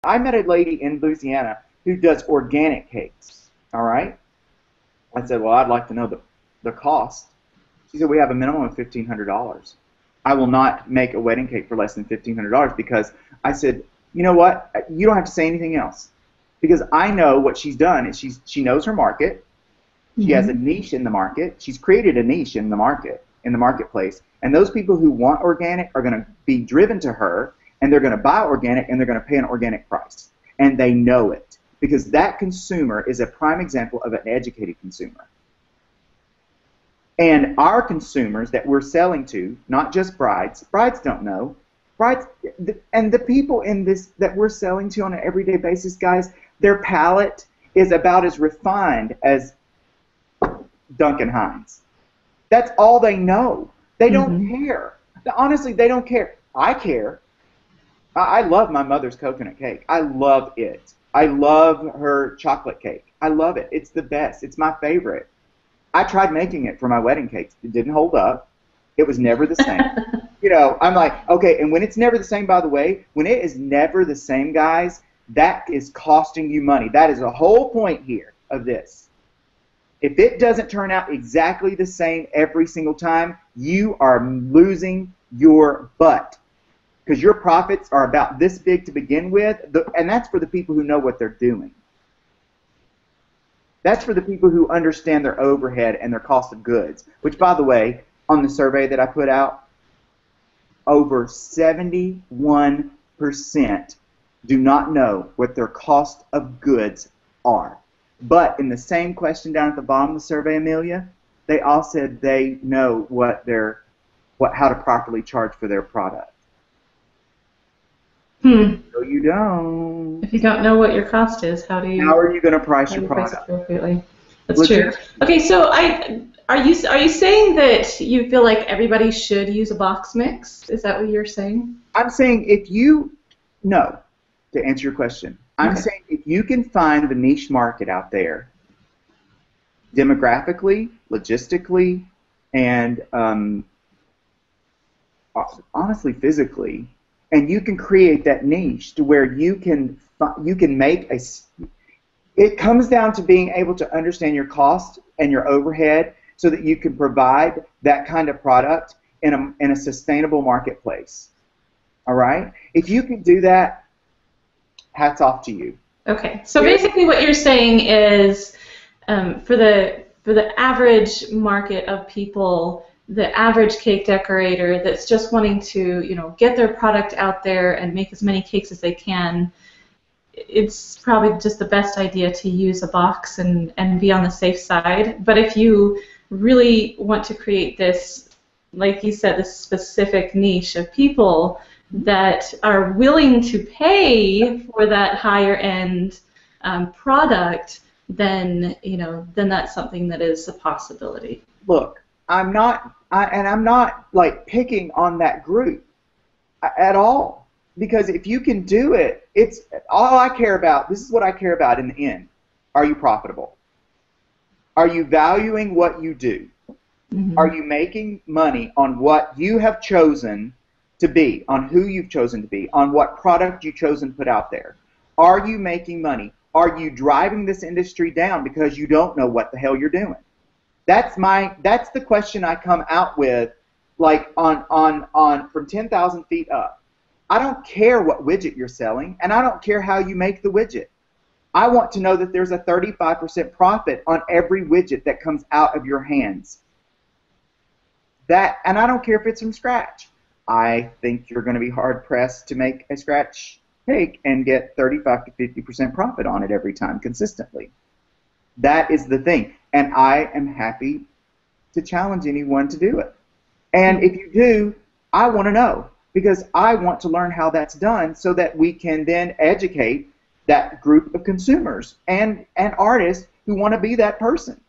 I met a lady in Louisiana who does organic cakes. All right. I said, well, I'd like to know the cost. She said, we have a minimum of $1,500. I will not make a wedding cake for less than $1,500 because I said, you know what? You don't have to say anything else because I know what she's done is she knows her market. She has a niche in the market. She's created a niche in the market, in the marketplace. And those people who want organic are going to be driven to her, and they're going to buy organic, and they're going to pay an organic price. And they know it because that consumer is a prime example of an educated consumer. And our consumers that we're selling to, not just brides don't know. Brides, and the people in this that we're selling to on an everyday basis, guys, their palate is about as refined as Duncan Hines. That's all they know. They don't care. Honestly, they don't care. I care. I love my mother's coconut cake. I love it. I love her chocolate cake. I love it. It's the best. It's my favorite. I tried making it for my wedding cakes. It didn't hold up. It was never the same. You know, I'm like, okay, and when it's never the same, by the way, when it is never the same, guys, that is costing you money. That is the whole point here of this. If it doesn't turn out exactly the same every single time, you are losing your butt because your profits are about this big to begin with, and that's for the people who know what they're doing. That's for the people who understand their overhead and their cost of goods, which, by the way, on the survey that I put out, over 71% do not know what their cost of goods are. But in the same question down at the bottom of the survey, Amelia, they all said they know how to properly charge for their product. No, you don't. If you don't know what your cost is, how are you going to price your product appropriately? That's true. Okay, so are you saying that you feel like everybody should use a box mix? Is that what you're saying? I'm saying no, to answer your question. I'm saying if you can find the niche market out there, demographically, logistically, and honestly physically, and you can create that niche to where you can make it comes down to being able to understand your cost and your overhead so that you can provide that kind of product in a sustainable marketplace. All right? If you can do that, hats off to you. Okay. So basically what you're saying is for the average market of people, the average cake decorator that's just wanting to, get their product out there and make as many cakes as they can, it's probably just the best idea to use a box and be on the safe side. But if you really want to create this, like you said, this specific niche of people that are willing to pay for that higher end product, then that's something that is a possibility. Look, I'm not like picking on that group at all, because if you can do it, it's all I care about. This is what I care about in the end. Are you profitable? Are you valuing what you do? Are you making money on what you have chosen to be, on who you've chosen to be, on what product you've chosen to put out there? Are you making money? Are you driving this industry down because you don't know what the hell you're doing? That's the question I come out with, like on from 10,000 feet up. I don't care what widget you're selling, and I don't care how you make the widget. I want to know that there's a 35% profit on every widget that comes out of your hands. And I don't care if it's from scratch. I think you're going to be hard pressed to make a scratch cake and get 35 to 50% profit on it every time consistently. That is the thing, and I am happy to challenge anyone to do it. And if you do, I want to know, because I want to learn how that's done so that we can then educate that group of consumers and artists who want to be that person.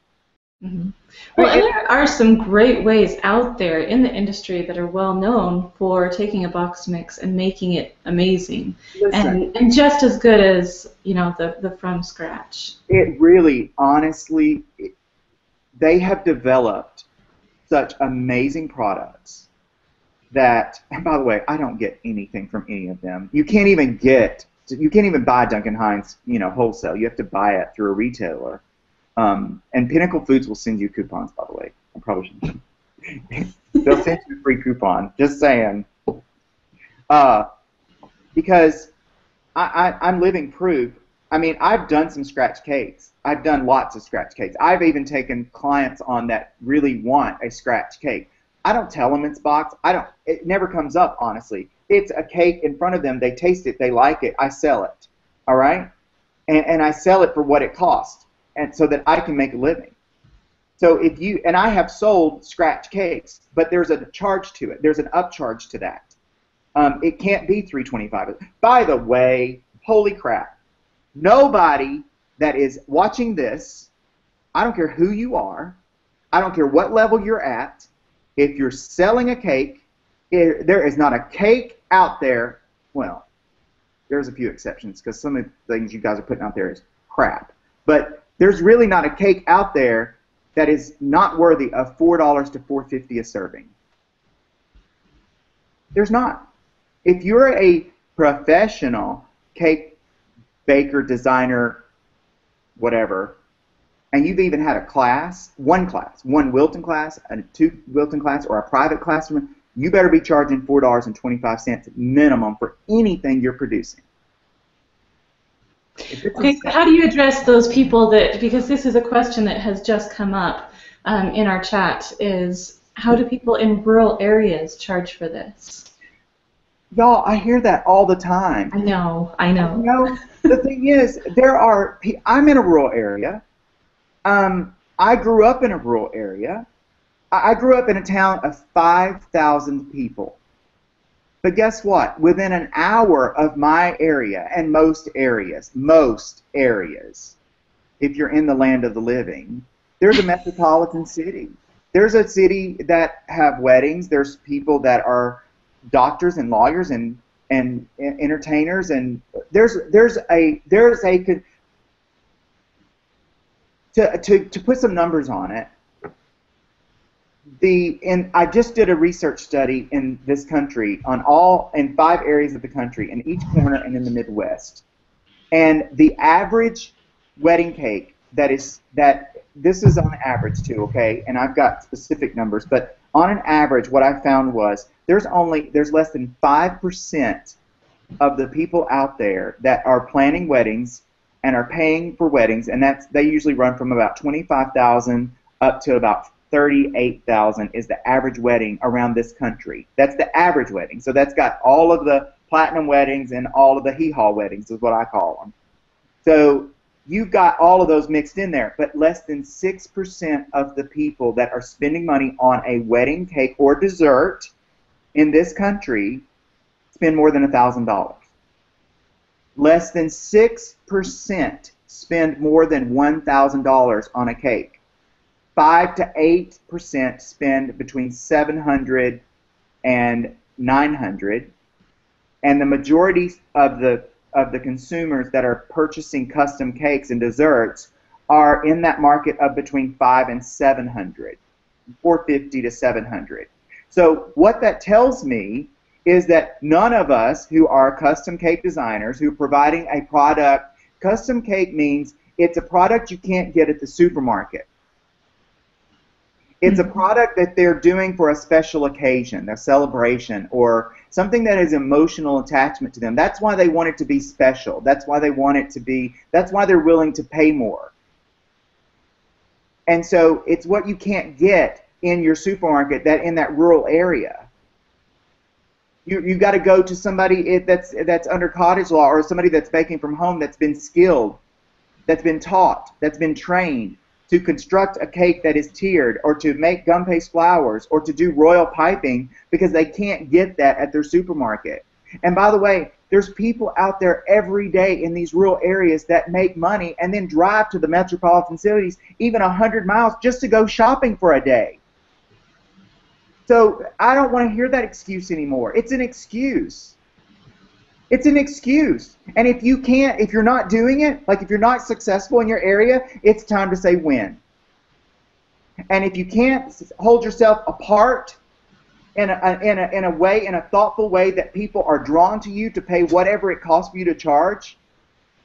Well, and there are some great ways out there in the industry that are well known for taking a box mix and making it amazing, and just as good as the from scratch. It really, honestly, they have developed such amazing products that, and by the way, I don't get anything from any of them. You can't even get So you can't even buy Duncan Hines, wholesale. You have to buy it through a retailer. And Pinnacle Foods will send you coupons, by the way. I probably shouldn't. They'll send you a free coupon. Just saying. Because I'm living proof. I mean, I've done some scratch cakes. I've done lots of scratch cakes. I've even taken clients on that really want a scratch cake. I don't tell them it's boxed. It never comes up, honestly. It's a cake in front of them. They taste it. They like it. I sell it. All right? And I sell it for what it costs, and so that I can make a living. So and I have sold scratch cakes, but there's a charge to it. There's an upcharge to that. It can't be $3.25. By the way, holy crap. Nobody that is watching this, I don't care who you are, I don't care what level you're at, if you're selling a cake, there is not a cake out there, well, there's a few exceptions because some of the things you guys are putting out there is crap, but there's really not a cake out there that is not worthy of $4 to $4.50 a serving. There's not. If you're a professional cake baker, designer, whatever, and you've even had a class, one Wilton class, a 2 Wilton class, or a private classroom, you better be charging $4.25 minimum for anything you're producing. Okay, so how do you address those people because this is a question that has just come up in our chat, is how do people in rural areas charge for this? Y'all, I hear that all the time. I know. The thing is, I'm in a rural area. I grew up in a rural area. I grew up in a town of 5,000 people. But guess what? Within an hour of my area, and most areas, if you're in the land of the living, there's a metropolitan city. There's a city that have weddings. There's people that are doctors and lawyers and entertainers, and to put some numbers on it. I just did a research study in this country in 5 areas of the country, in each corner and in the Midwest, and the average wedding cake this is on average too, okay, and I've got specific numbers, but on an average, what I found was there's less than 5% of the people out there that are planning weddings and are paying for weddings, and they usually run from about $25,000 up to about $38,000 is the average wedding around this country. That's the average wedding. So that's got all of the platinum weddings and all of the hee-haw weddings is what I call them. So you've got all of those mixed in there, but less than 6% of the people that are spending money on a wedding cake or dessert in this country spend more than $1,000. Less than 6% spend more than $1,000 on a cake. 5 to 8% spend between $700 and $900, and the majority of the consumers that are purchasing custom cakes and desserts are in that market of between $500 and $700, $450 to $700. So what that tells me is that none of us who are custom cake designers who are providing a product, custom cake means it's a product you can't get at the supermarket. It's a product that they're doing for a special occasion, a celebration, or something that has emotional attachment to them. That's why they want it to be special. That's why they want it to be, that's why they're willing to pay more. And so it's what you can't get in your supermarket in that rural area. You've got to go to somebody that's under cottage law, or somebody that's baking from home that's been skilled, that's been taught, that's been trained to construct a cake that is tiered, or to make gum paste flowers, or to do royal piping, because they can't get that at their supermarket. And by the way, there's people out there every day in these rural areas that make money and then drive to the metropolitan cities even 100 miles just to go shopping for a day. So I don't want to hear that excuse anymore. It's an excuse. It's an excuse. And if you're not doing it, like if you're not successful in your area, it's time to say when. And if you can't hold yourself apart in a way, in a thoughtful way that people are drawn to you to pay whatever it costs for you to charge,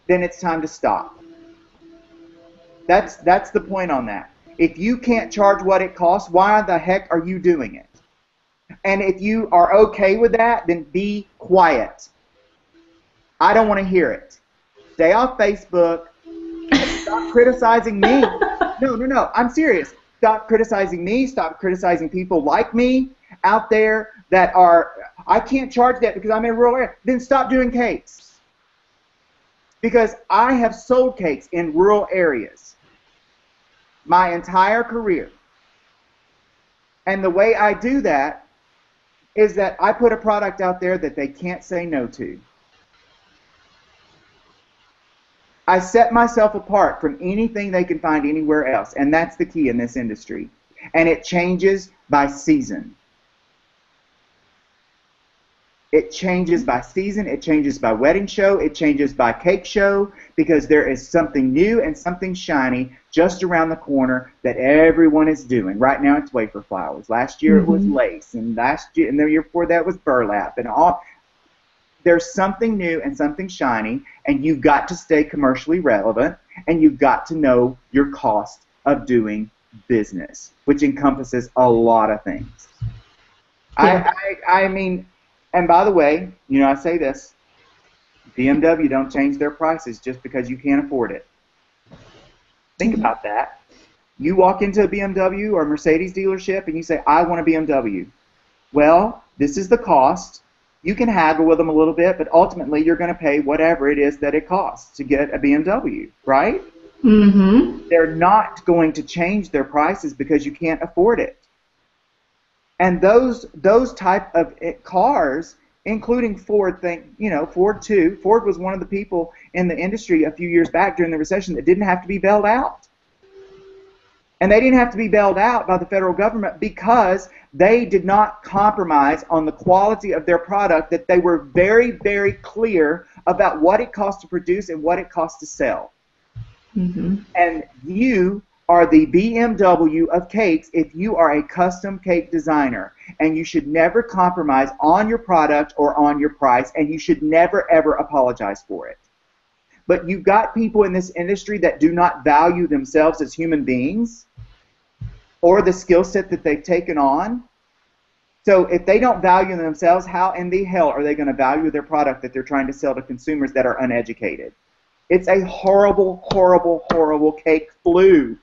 then it's time to stop. That's the point on that. If you can't charge what it costs, why the heck are you doing it? And if you are okay with that, then be quiet. I don't want to hear it. Stay off Facebook. Stop criticizing me. No, I'm serious. Stop criticizing me. Stop criticizing people like me out there that are, I can't charge that because I'm in a rural area. Then stop doing cakes. Because I have sold cakes in rural areas my entire career. And the way I do that is that I put a product out there that they can't say no to. I set myself apart from anything they can find anywhere else, and that's the key in this industry. And it changes by season. It changes by season, it changes by wedding show, it changes by cake show, because there is something new and something shiny just around the corner that everyone is doing. Right now it's wafer flowers. Last year it was lace, and the year before that was burlap, and all. There's something new and something shiny, and you've got to stay commercially relevant, and you've got to know your cost of doing business, which encompasses a lot of things. Yeah. I mean, and by the way, you know, I say this, BMW don't change their prices just because you can't afford it. Think about that. You walk into a BMW or Mercedes dealership and you say, I want a BMW. Well, this is the cost. You can haggle with them a little bit, but ultimately you're going to pay whatever it is that it costs to get a BMW, right? Mm-hmm. They're not going to change their prices because you can't afford it. And those type of cars, including Ford, Ford too. Ford was one of the people in the industry a few years back during the recession that didn't have to be bailed out. And they didn't have to be bailed out by the federal government because they did not compromise on the quality of their product, that they were very, very clear about what it cost to produce and what it cost to sell. Mm-hmm. And you are the BMW of cakes if you are a custom cake designer. And you should never compromise on your product or on your price, and you should never, ever apologize for it. But you've got people in this industry that do not value themselves as human beings or the skill set that they've taken on. So if they don't value themselves, how in the hell are they going to value their product that they're trying to sell to consumers that are uneducated? It's a horrible, horrible, horrible cake flu.